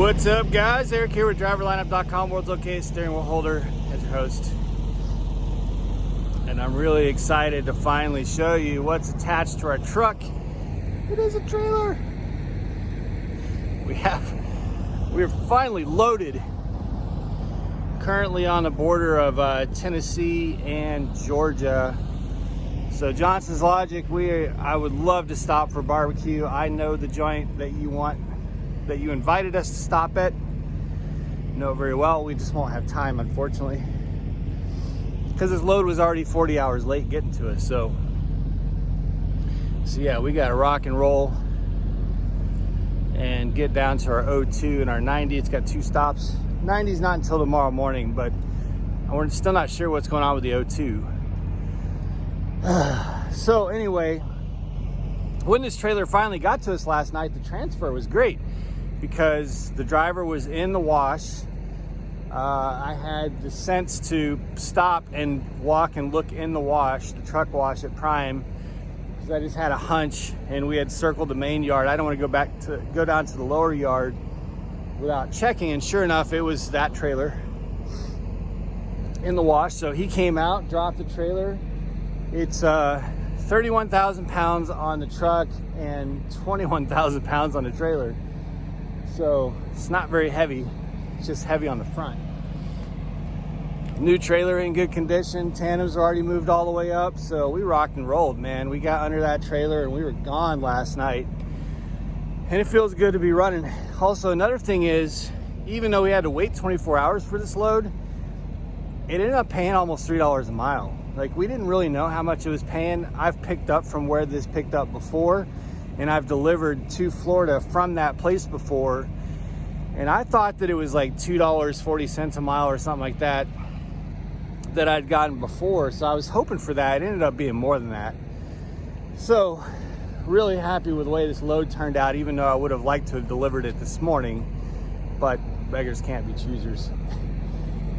What's up, guys? Eric here with driverlineup.com, world's okayest steering wheel holder as your host. And I'm really excited to finally show you what's attached to our truck. It is a trailer. We're finally loaded. Currently on the border of Tennessee and Georgia. So Johnson's Logic, I would love to stop for barbecue. I know the joint that you invited us to stop at. Know it very well. We just won't have time, unfortunately, because this load was already 40 hours late getting to us. So yeah, we got to rock and roll and get down to our O2 and our 90. It's got 2 stops. 90's not until tomorrow morning, but we're still not sure what's going on with the O2. So anyway, when this trailer finally got to us last night, the transfer was great because the driver was in the wash. I had the sense to stop and walk and look in the wash, the truck wash at Prime, because I just had a hunch, and we had circled the main yard. I don't want to go down to the lower yard without checking, and sure enough, it was that trailer in the wash. So he came out, dropped the trailer. It's 31,000 pounds on the truck and 21,000 pounds on the trailer. So it's not very heavy, it's just heavy on the front. New trailer in good condition. Tandems are already moved all the way up, so we rocked and rolled, man. We got under that trailer and we were gone last night. And it feels good to be running. Also, another thing is, even though we had to wait 24 hours for this load, it ended up paying almost $3 a mile. Like, we didn't really know how much it was paying. I've picked up from where this picked up before, and I've delivered to Florida from that place before. And I thought that it was like $2.40 a mile or something like that I'd gotten before. So I was hoping for that. It ended up being more than that. So really happy with the way this load turned out, even though I would have liked to have delivered it this morning, but beggars can't be choosers.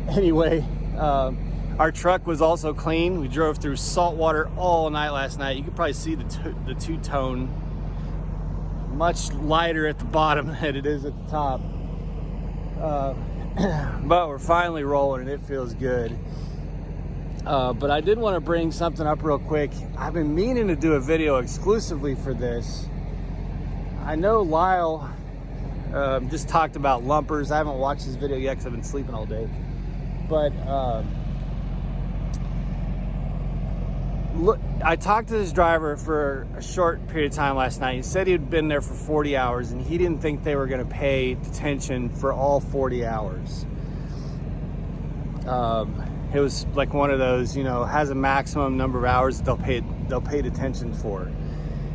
Anyway, our truck was also clean. We drove through salt water all night last night. You could probably see the two-tone much lighter at the bottom than it is at the top. But we're finally rolling and it feels good. But I did want to bring something up real quick. I've been meaning to do a video exclusively for this. I know Lyle just talked about lumpers. I haven't watched his video yet because I've been sleeping all day. But look, I talked to this driver for a short period of time last night. He said he'd been there for 40 hours and he didn't think they were going to pay detention for all 40 hours. It was like one of those, has a maximum number of hours that they'll pay detention for.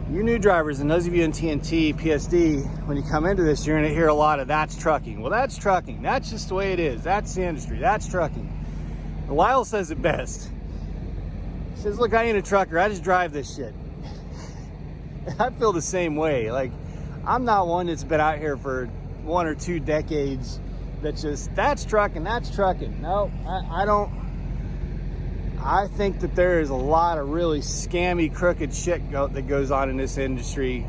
You new drivers, and those of you in TNT, PSD, when you come into this, you're going to hear a lot of that's trucking. Well, that's trucking. That's just the way it is. That's the industry. That's trucking. And Lyle says it best. He says, look, I ain't a trucker. I just drive this shit. I feel the same way. Like, I'm not one that's been out here for 1 or 2 decades that's just, that's trucking, that's trucking. No, I don't. I think that there is a lot of really scammy, crooked shit that goes on in this industry.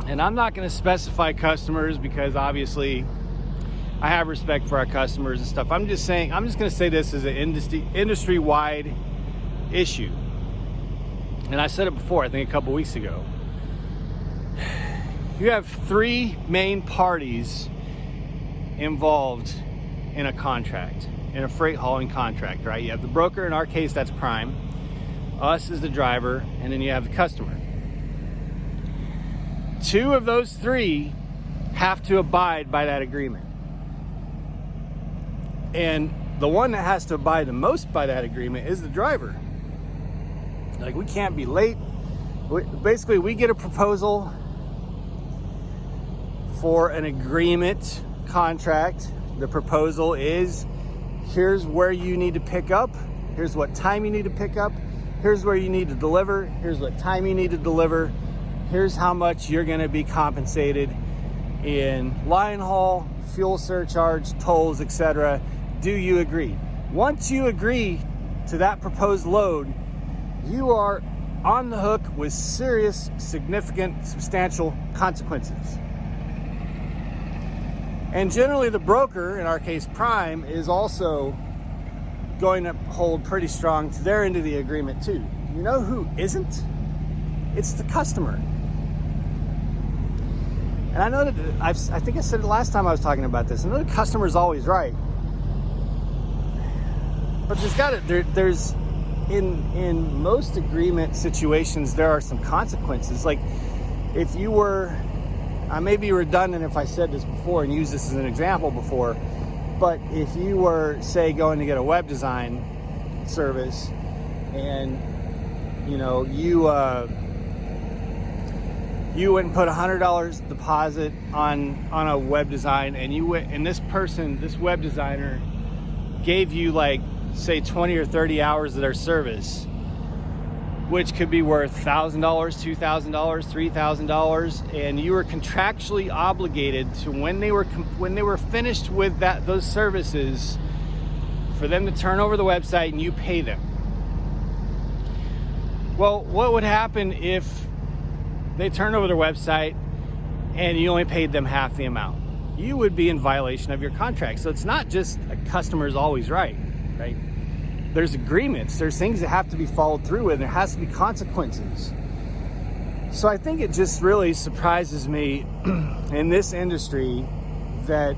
And I'm not going to specify customers because obviously I have respect for our customers and stuff. I'm just going to say this as an industry-wide issue. And I said it before, I think a couple weeks ago. You have 3 main parties involved in a contract, in a freight hauling contract, right? You have the broker, in our case that's Prime, us as the driver, and then you have the customer. 2 of those 3 have to abide by that agreement. And the one that has to abide the most by that agreement is the driver. Like, we can't be late. Basically, we get a proposal for an agreement contract. The proposal is, here's where you need to pick up, here's what time you need to pick up, here's where you need to deliver, here's what time you need to deliver, here's how much you're going to be compensated in line haul, fuel surcharge, tolls, etc. Do you agree? Once you agree to that proposed load, you are on the hook with serious, significant, substantial consequences. And generally the broker, in our case Prime, is also going to hold pretty strong to their end of the agreement too. You know who isn't? It's the customer. And I know that I think I said it last time I was talking about this. I know the customer's always right. But there's in most agreement situations, there are some consequences. Like if you were, I may be redundant if I said this before and used this as an example before, but if you were, say, going to get a web design service and, you know, you went and put $100 deposit on a web design, and you went, and this web designer gave you like, say 20 or 30 hours of their service, which could be worth $1,000, $2,000, $3,000, and you were contractually obligated to, when they were finished with those services, for them to turn over the website and you pay them. Well, what would happen if they turn over their website and you only paid them half the amount? You would be in violation of your contract. So it's not just a customer's always right? There's agreements, there's things that have to be followed through with, and there has to be consequences. So I think it just really surprises me in this industry that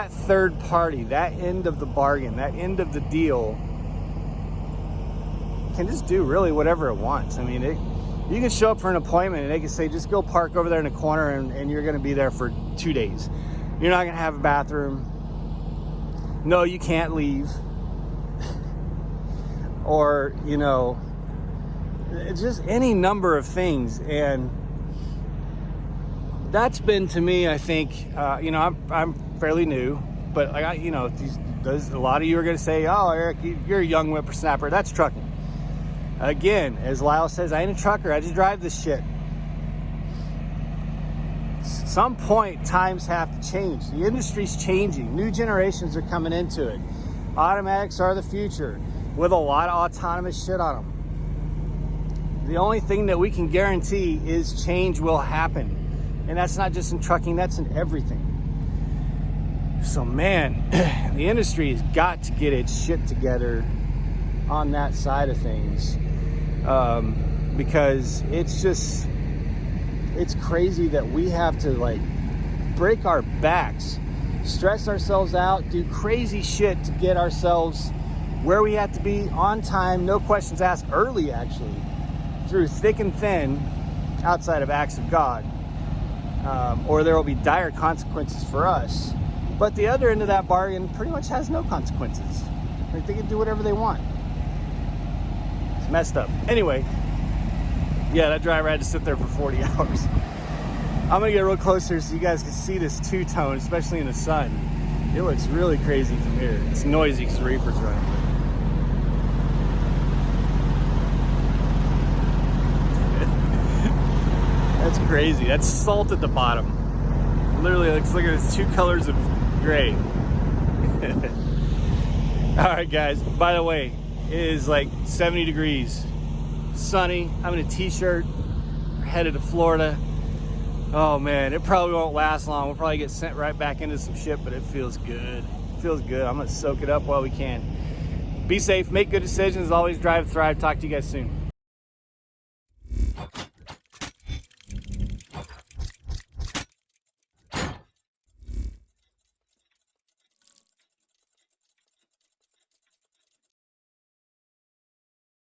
third party, that end of the bargain, that end of the deal can just do really whatever it wants. I mean, you can show up for an appointment and they can say, just go park over there in the corner and you're going to be there for 2 days. You're not going to have a bathroom. No, you can't leave. Or, you know, it's just any number of things. And that's been, to me, I think, you know, I'm fairly new, but a lot of you are going to say, oh, Eric, you're a young whippersnapper. That's trucking. Again, as Lyle says, I ain't a trucker. I just drive this shit. Some point, times have to change. The industry's changing. New generations are coming into it. Automatics are the future, with a lot of autonomous shit on them. The only thing that we can guarantee is change will happen. And that's not just in trucking, that's in everything. So man, the industry has got to get its shit together on that side of things. Because it's crazy that we have to like break our backs, stress ourselves out, do crazy shit to get ourselves where we have to be on time, no questions asked, early actually, through thick and thin, outside of acts of God, or there will be dire consequences for us. But the other end of that bargain pretty much has no consequences. Like, they can do whatever they want. It's messed up. Anyway, yeah, that driver had to sit there for 40 hours. I'm gonna get real closer so you guys can see this two-tone, especially in the sun. It looks really crazy from here. It's noisy because the reefer's running. That's crazy. That's salt at the bottom. Literally, looks like it's two colors of gray. All right, guys. By the way, it is like 70 degrees. Sunny. I'm in a t-shirt. We're headed to Florida. Oh man, it probably won't last long. We'll probably get sent right back into some shit, but it feels good. It feels good. I'm gonna soak it up while we can. Be safe, make good decisions, always drive, thrive. Talk to you guys soon.